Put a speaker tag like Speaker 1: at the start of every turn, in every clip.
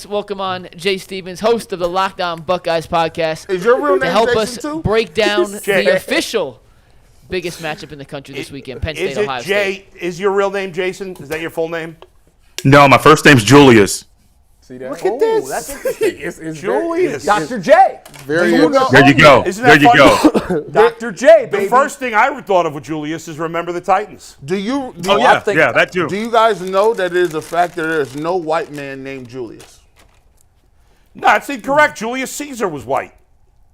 Speaker 1: let's welcome on Jay Stevens, host of the Lockdown Buckeyes podcast.
Speaker 2: Is your real name
Speaker 1: to help
Speaker 2: Jason
Speaker 1: us
Speaker 2: too?
Speaker 1: break down the official biggest matchup in the country this weekend, Penn State, Ohio State.
Speaker 3: Jay, is your real name Jason? Is that your full name?
Speaker 4: No, my first name's Julius.
Speaker 2: See that?
Speaker 3: Look at this.
Speaker 5: That's interesting.
Speaker 2: It's
Speaker 3: Julius.
Speaker 5: Dr. J.
Speaker 2: Very
Speaker 3: Do you know-
Speaker 4: There you go.
Speaker 3: Isn't
Speaker 4: There
Speaker 3: that
Speaker 4: you
Speaker 3: funny?
Speaker 4: go.
Speaker 5: Dr. J, baby.
Speaker 3: The first thing I thought of with Julius is remember the Titans.
Speaker 2: Do you?
Speaker 4: Oh, yeah, that too.
Speaker 2: Do you guys know that it is a fact that there is no white man named Julius?
Speaker 3: No, that's incorrect. Julius Caesar was white.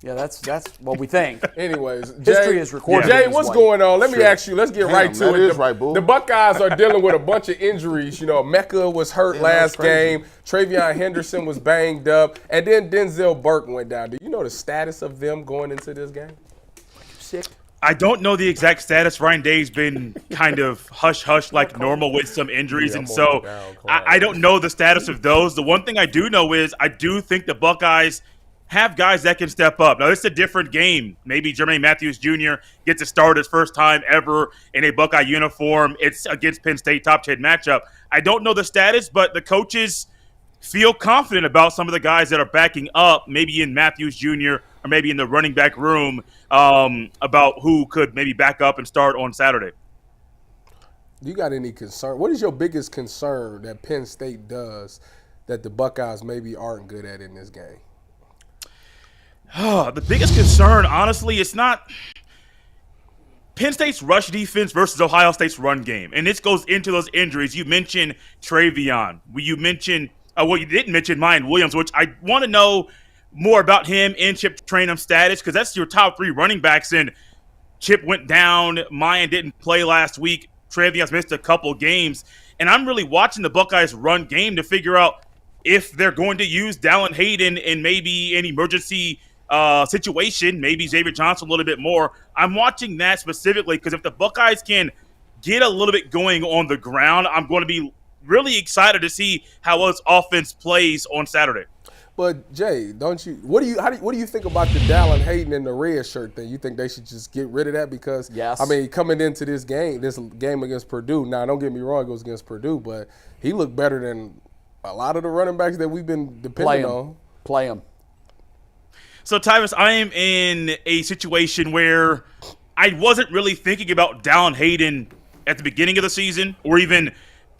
Speaker 5: Yeah, that's what we think.
Speaker 6: Anyways,
Speaker 5: History
Speaker 6: Jay,
Speaker 5: is recorded.
Speaker 6: Jay,
Speaker 5: in this
Speaker 6: what's
Speaker 5: way.
Speaker 6: going on? Let me ask you. Let's get right to
Speaker 2: that
Speaker 6: it.
Speaker 2: is right, boo.
Speaker 6: The Buckeyes are dealing with a bunch of injuries. You know, Mecca was hurt last game. Travion Henderson was banged up, and then Denzel Burke went down. Do you know the status of them going into this game?
Speaker 5: Sick.
Speaker 4: I don't know the exact status. Ryan Day's been kind of hush-hush like normal with some injuries, and so I don't know the status of those. The one thing I do know is I do think the Buckeyes have guys that can step up. Now, this is a different game. Maybe Jermaine Matthews Jr. gets to start his first time ever in a Buckeye uniform. It's against Penn State, top 10 matchup. I don't know the status, but the coaches feel confident about some of the guys that are backing up, maybe in Matthews Jr. or maybe in the running back room, about who could maybe back up and start on Saturday.
Speaker 6: Do you got any concern? What is your biggest concern that Penn State does that the Buckeyes maybe aren't good at in this game?
Speaker 4: The biggest concern, honestly, it's not Penn State's rush defense versus Ohio State's run game. And this goes into those injuries. You mentioned Travion. You mentioned, you didn't mention Mayan Williams, which I want to know more about him and Chip Trayanum's status, because that's your top three running backs. And Chip went down. Mayan didn't play last week. Travion's missed a couple games. And I'm really watching the Buckeyes run game to figure out if they're going to use Dallan Hayden in maybe an emergency situation, maybe Xavier Johnson a little bit more. I'm watching that specifically because if the Buckeyes can get a little bit going on the ground, I'm going to be really excited to see how his offense plays on Saturday.
Speaker 6: But Jay, what do you think about the Dallan Hayden and the red shirt thing? You think they should just get rid of that? Because
Speaker 5: yes.
Speaker 6: I mean, coming into this game against Purdue. Now, don't get me wrong, it was against Purdue, but he looked better than a lot of the running backs that we've been depending on.
Speaker 5: Play him.
Speaker 4: So, Tyvis, I am in a situation where I wasn't really thinking about Dallan Hayden at the beginning of the season or even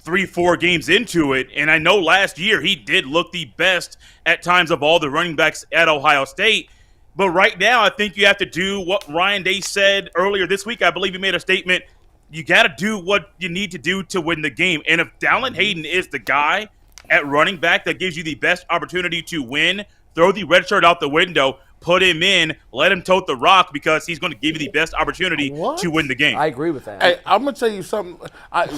Speaker 4: 3-4 games into it. And I know last year he did look the best at times of all the running backs at Ohio State. But right now, I think you have to do what Ryan Day said earlier this week. I believe he made a statement. You got to do what you need to do to win the game. And if Dallan Hayden is the guy at running back that gives you the best opportunity to win, throw the red shirt out the window, put him in, let him tote the rock because he's going to give you the best opportunity to win the game.
Speaker 5: I agree with that.
Speaker 2: Hey, I'm gonna tell you something.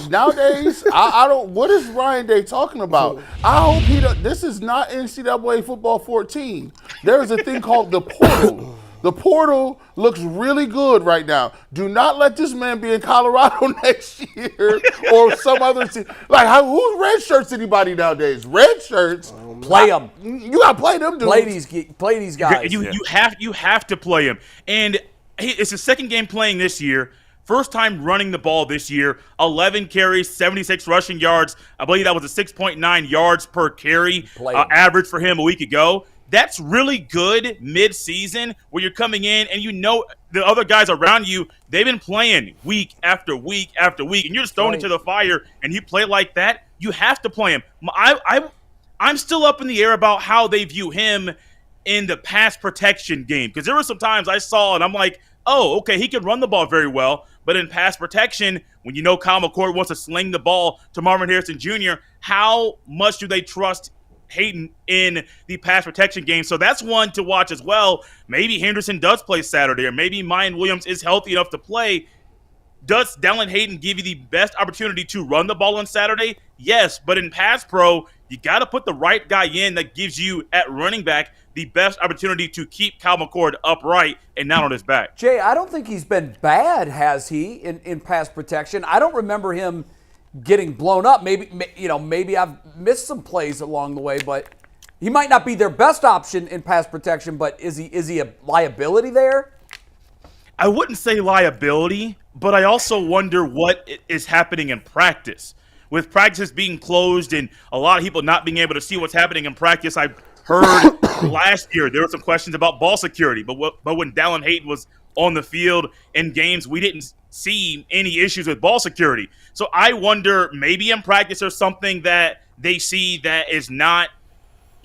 Speaker 2: Nowadays, I don't. What is Ryan Day talking about? I hope he. This is not NCAA football 14. There is a thing called the portal. The portal looks really good right now. Do not let this man be in Colorado next year or some other team. Like, who's red shirts anybody nowadays? Red shirts.
Speaker 5: Play them.
Speaker 2: You got to play them dudes.
Speaker 5: Play these guys.
Speaker 4: You have to play him. And it's his second game playing this year. First time running the ball this year. 11 carries, 76 rushing yards. I believe that was a 6.9 yards per carry average for him a week ago. That's really good mid-season where you're coming in and you know the other guys around you, they've been playing week after week after week, and you're just thrown into the fire and you play like that, you have to play him. I'm still up in the air about how they view him in the pass protection game because there were some times I saw and I'm like, oh, okay, he can run the ball very well, but in pass protection, when you know Kyle McCord wants to sling the ball to Marvin Harrison Jr., how much do they trust Hayden in the pass protection game? So that's one to watch as well. Maybe Henderson does play Saturday, or maybe Mayan Williams is healthy enough to play. Does Dallan Hayden give you the best opportunity to run the ball on Saturday? Yes, but in pass pro, you got to put the right guy in that gives you, at running back, the best opportunity to keep Kyle McCord upright and not on his back.
Speaker 5: Jay, I don't think he's been bad, has he, in pass protection? I don't remember him getting blown up. Maybe I've missed some plays along the way, but he might not be their best option in pass protection, but is he a liability there?
Speaker 4: I wouldn't say liability, but I also wonder what is happening in practice. with practices being closed and a lot of people not being able to see what's happening in practice, I heard last year there were some questions about ball security. But when Dallan Hayden was on the field in games, we didn't see any issues with ball security. So I wonder, maybe in practice there's something that they see that is not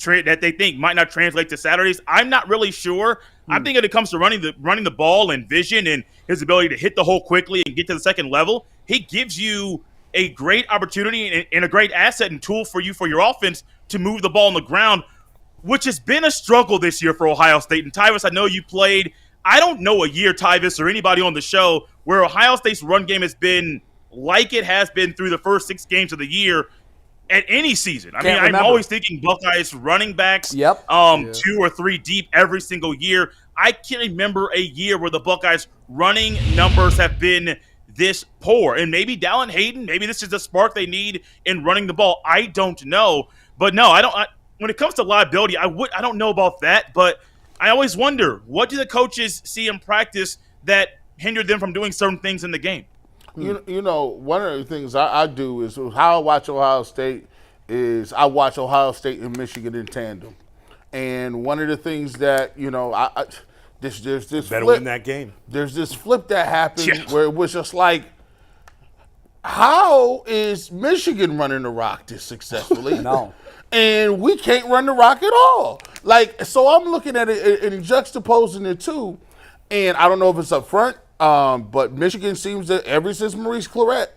Speaker 4: that they think might not translate to Saturdays. I'm not really sure. I think when it comes to running the ball and vision and his ability to hit the hole quickly and get to the second level, he gives you a great opportunity and a great asset and tool for your offense to move the ball on the ground, which has been a struggle this year for Ohio State. And Tyvis, I know you played. I don't know a year, Tyvis, or anybody on the show where Ohio State's run game has been like it has been through the first 6 games of the year at any season. I'm always thinking Buckeyes running backs, 2 or 3 deep every single year. I can't remember a year where the Buckeyes running numbers have been this poor. And maybe Dallan Hayden, maybe this is the spark they need in running the ball. I don't know. But no, when it comes to liability, I don't know about that, but I always wonder, what do the coaches see in practice that hindered them from doing certain things in the game?
Speaker 2: You know, one of the things I do is how I watch Ohio State is I watch Ohio State and Michigan in tandem. And one of the things that, you know, there's this
Speaker 3: better
Speaker 2: flip,
Speaker 3: win that game.
Speaker 2: There's this flip that happened where it was just like, how is Michigan running the rock this successfully?
Speaker 5: No.
Speaker 2: And we can't run the rock at all. Like, so I'm looking at it and juxtaposing the two, and I don't know if it's up front, but Michigan seems that ever since Maurice Claret,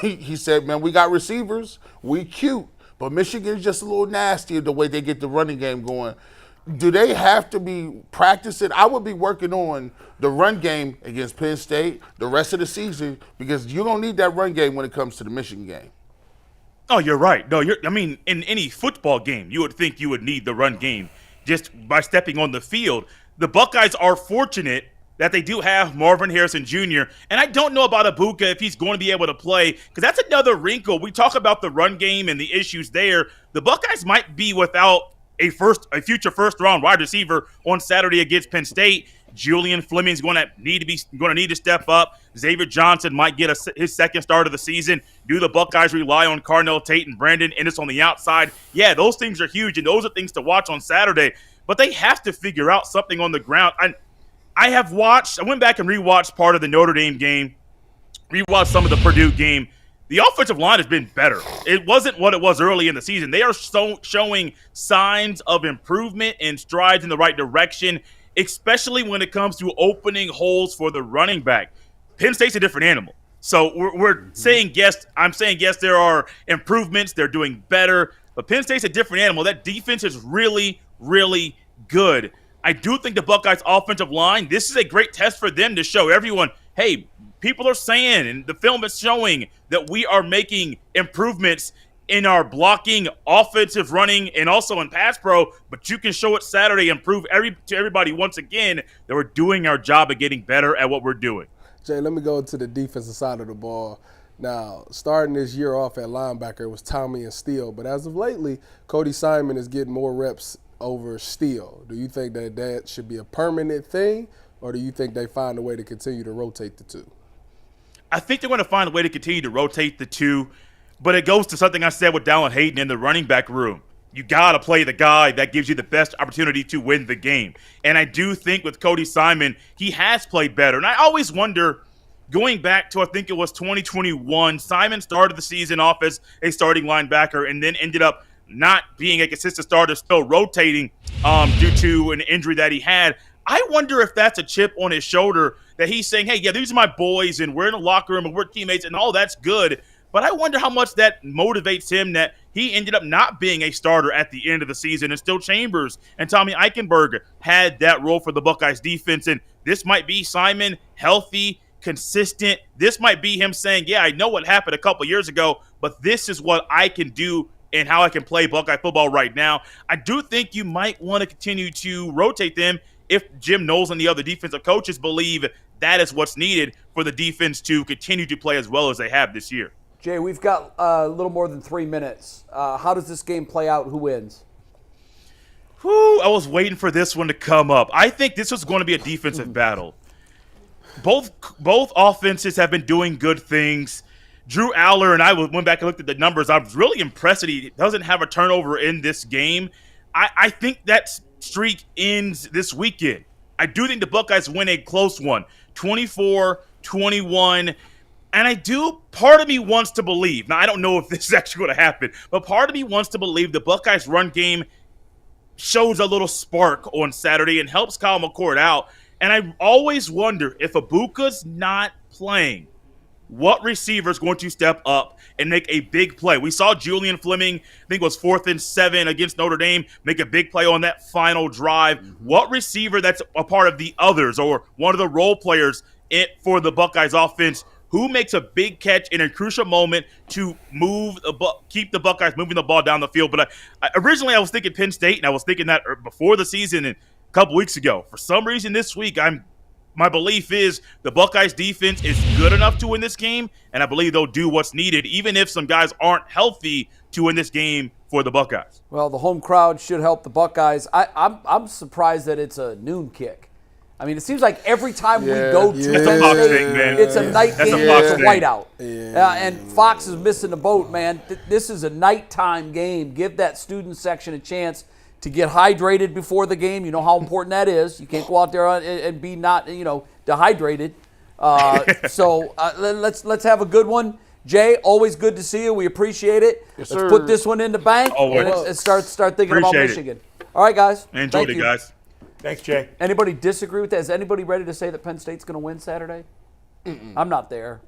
Speaker 2: he said, man, we got receivers, we cute, but Michigan's just a little nasty the way they get the running game going. Do they have to be practicing? I would be working on the run game against Penn State the rest of the season, because you don't need that run game when it comes to the Michigan game.
Speaker 4: Oh, you're right. No, in any football game, you would think you would need the run game just by stepping on the field. The Buckeyes are fortunate that they do have Marvin Harrison Jr., and I don't know about Ibuka if he's going to be able to play, because that's another wrinkle. We talk about the run game and the issues there. The Buckeyes might be without a future first-round wide receiver on Saturday against Penn State. Julian Fleming's going to need to step up. Xavier Johnson might get his second start of the season. Do the Buckeyes rely on Carnell Tate and Brandon Ennis on the outside? Yeah, those things are huge, and those are things to watch on Saturday. But they have to figure out something on the ground. I went back and rewatched part of the Notre Dame game, rewatched some of the Purdue game. The offensive line has been better. It wasn't what it was early in the season. They are showing signs of improvement and strides in the right direction, especially when it comes to opening holes for the running back. Penn State's a different animal. So we're saying yes. I'm saying yes, there are improvements. They're doing better. But Penn State's a different animal. That defense is really, really good. I do think the Buckeyes' offensive line, this is a great test for them to show everyone, hey, people are saying, and the film is showing, that we are making improvements in our blocking, offensive running, and also in pass pro, but you can show it Saturday and prove to everybody once again that we're doing our job at getting better at what we're doing.
Speaker 6: Jay, let me go to the defensive side of the ball. Now, starting this year off at linebacker was Tommy and Steele, but as of lately, Cody Simon is getting more reps over Steele. Do you think that should be a permanent thing, or do you think they find a way to continue to rotate the two?
Speaker 4: I think they're going to find a way to continue to rotate the two, but it goes to something I said with Dallan Hayden in the running back room. You got to play the guy that gives you the best opportunity to win the game. And I do think with Cody Simon, he has played better. And I always wonder, going back to I think it was 2021, Simon started the season off as a starting linebacker and then ended up not being a consistent starter, still rotating due to an injury that he had. I wonder if that's a chip on his shoulder that he's saying, hey, yeah, these are my boys, and we're in the locker room, and we're teammates, and all that's good. But I wonder how much that motivates him that he ended up not being a starter at the end of the season, and still Chambers and Tommy Eichenberg had that role for the Buckeyes defense. And this might be Simon, healthy, consistent. This might be him saying, yeah, I know what happened a couple years ago, but this is what I can do and how I can play Buckeye football right now. I do think you might want to continue to rotate them if Jim Knowles and the other defensive coaches believe that is what's needed for the defense to continue to play as well as they have this year.
Speaker 5: Jay, we've got a little more than 3 minutes. How does this game play out? Who wins?
Speaker 4: I was waiting for this one to come up. I think this was going to be a defensive battle. Both offenses have been doing good things. Drew Aller and I went back and looked at the numbers. I was really impressed that he doesn't have a turnover in this game. I think that streak ends this weekend. I do think the Buckeyes win a close one, 24-21. And part of me wants to believe, now I don't know if this is actually going to happen, but part of me wants to believe the Buckeyes run game shows a little spark on Saturday and helps Kyle McCord out. And I always wonder, if Ibuka's not playing, what receiver is going to step up and make a big play? We saw Julian Fleming, I think it was 4th and 7 against Notre Dame, make a big play on that final drive. What receiver that's a part of the others or one of the role players for the Buckeyes offense, who makes a big catch in a crucial moment to keep the Buckeyes moving the ball down the field? But originally I was thinking Penn State, and I was thinking that before the season and a couple weeks ago. For some reason this week, my belief is the Buckeyes defense is good enough to win this game, and I believe they'll do what's needed, even if some guys aren't healthy, to win this game for the Buckeyes.
Speaker 5: Well, the home crowd should help the Buckeyes. I'm surprised that it's a noon kick. I mean, it seems like every time we go to Penn State, it's a night game, it's a whiteout. And Fox is missing the boat, man. This is a nighttime game. Give that student section a chance to get hydrated before the game. You know how important that is. You can't go out there and be not, dehydrated. So let's have a good one. Jay, always good to see you. We appreciate it.
Speaker 2: Yes,
Speaker 5: let's
Speaker 2: sir.
Speaker 5: put this one in the bank and start thinking about
Speaker 4: Appreciate it.
Speaker 5: Michigan. All right, guys.
Speaker 4: Enjoyed it, guys.
Speaker 3: Thanks, Jay.
Speaker 5: Anybody disagree with that? Is anybody ready to say that Penn State's going to win Saturday? I'm not there.